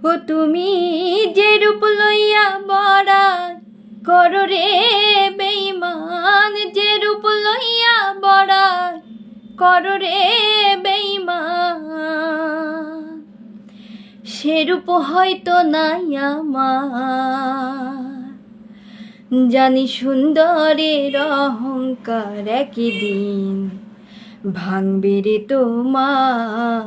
ও তুমি যে রূপ লইয়া বড়াই করো রে বেঈমান, যে রূপ লইয়া বড়াই করো রে বেঈমান, সে রূপ হয়তো নাই আমার। জানি সুন্দরের অহংকার একদিন ভাঙবে রে তোমার।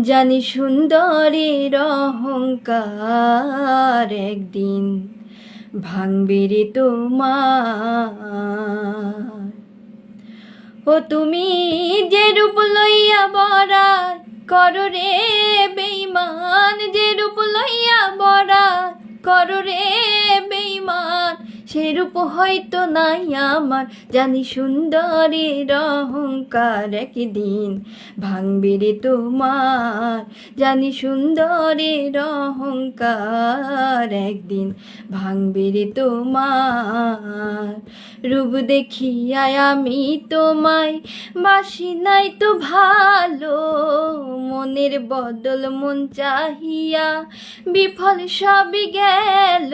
জানি সুন্দরের অহংকার একদিন ভাঙবে রে তোমার। ও তুমি যে রূপ লইয়া বড়াই করো রে বেঈমান, যে রূপ লইয়া বড়াই করো রে বেঈমান, সে রূপ হয়তো নাই আমার। জানি সুন্দরের অহংকার একদিন ভাঙবে রে তোমার। জানি সুন্দরের অহংকার একদিন ভাঙবে রে তোমার। রূপ দেখিয়া আমি তোমায় বাসি নাই তো ভালো, মনের বদল মন চাহিয়া বিফল সবই গেল।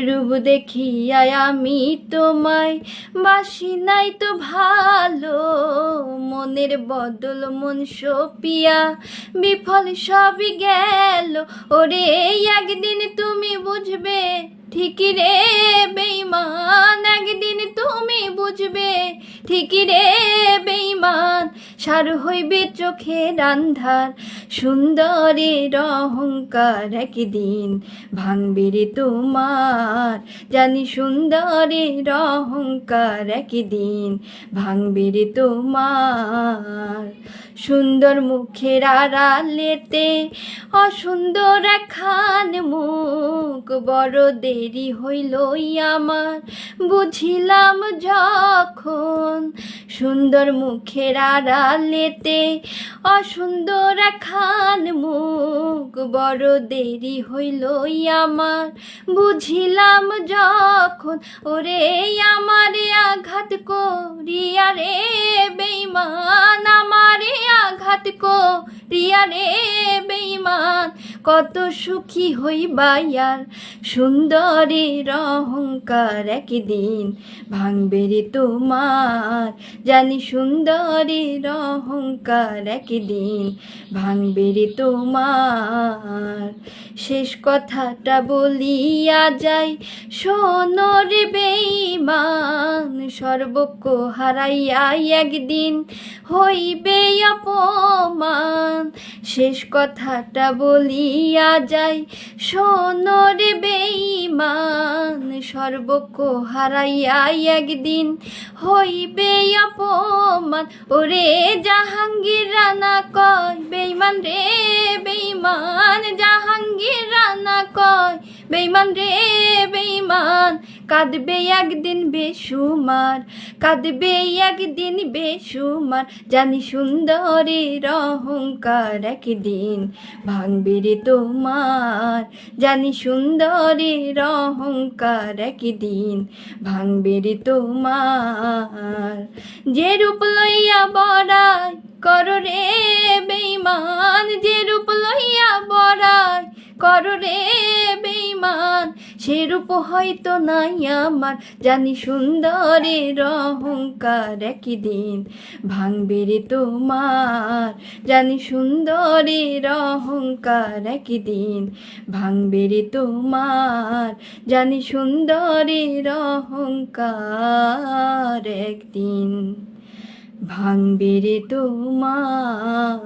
রূপ দেখিয়া আমি তোমায় বাসি নাই তো ভালো, মনের বদল মন সপিয়া বিফল সবই গেল। ওরে একদিন তুমি বুঝবে ঠিকই রে বেঈমান, একদিন তুমি বুঝবে ঠিকই রে বেঈমান, সার হইবে চোখের আন্ধার। সুন্দরের অহংকার একদিন ভাঙবে রে তোমার। জানি সুন্দরের অহংকার একদিন ভাঙবে রে তোমার। সুন্দর মুখের আড়ালেতে অসুন্দর একখান মুখ, বড় দেরি হইল আমার বুঝিলাম যখন। সুন্দর মুখের আড়ালেতে অসুন্দর একখান মুখ, বড় দেরি হইল আমার বুঝিলাম যখন। ওরে আমারে আঘাত করিয়া রে বেঈমান, আমারে আঘাত করিয়া রে বেঈমান, কত সুখী হইবায়ার। সুন্দরের অহংকার একদিন ভাঙবে রে তোমার। জানি সুন্দরের অহংকার একদিন ভাঙবে রে তোমার। শেষ কথাটা বলিয়া যাই শোনো রে বেঈমান, সর্বক্ষ হারাইয়া একদিন হইবে অপমান। শেষ কথাটা বলিয়া যাই শোনো রে বেঈমান, সর্বক্ষ হারাইয়া একদিন হইবে অপমান। ওরে জাহাঙ্গীর রানা কয় বেঈমান রে বেঈমান, জাহাঙ্গীর রানা কয় বেঈমান রে বেঈমান, কাঁদবে একদিন বেসুমার, কাঁদবে একদিন বেসুমার। জানি সুন্দরের অহংকার একদিন ভাঙবে রে তোমার। জানি সুন্দরের অহংকার একদিন ভাঙবে রে তোমার। যে রূপ লইয়া বড়াই করো রে বেঈমান, যে রূপ লইয়া বড়াই করো রে বেঈমান, সে রূপ হয়তো নাই আমার। জানি সুন্দরের অহংকার একদিন ভাঙবে রে তোমার। জানি সুন্দরের অহংকার একদিন ভাঙবে রে তোমার। জানি সুন্দরের অহংকার একদিন ভাঙবে রে তোমার।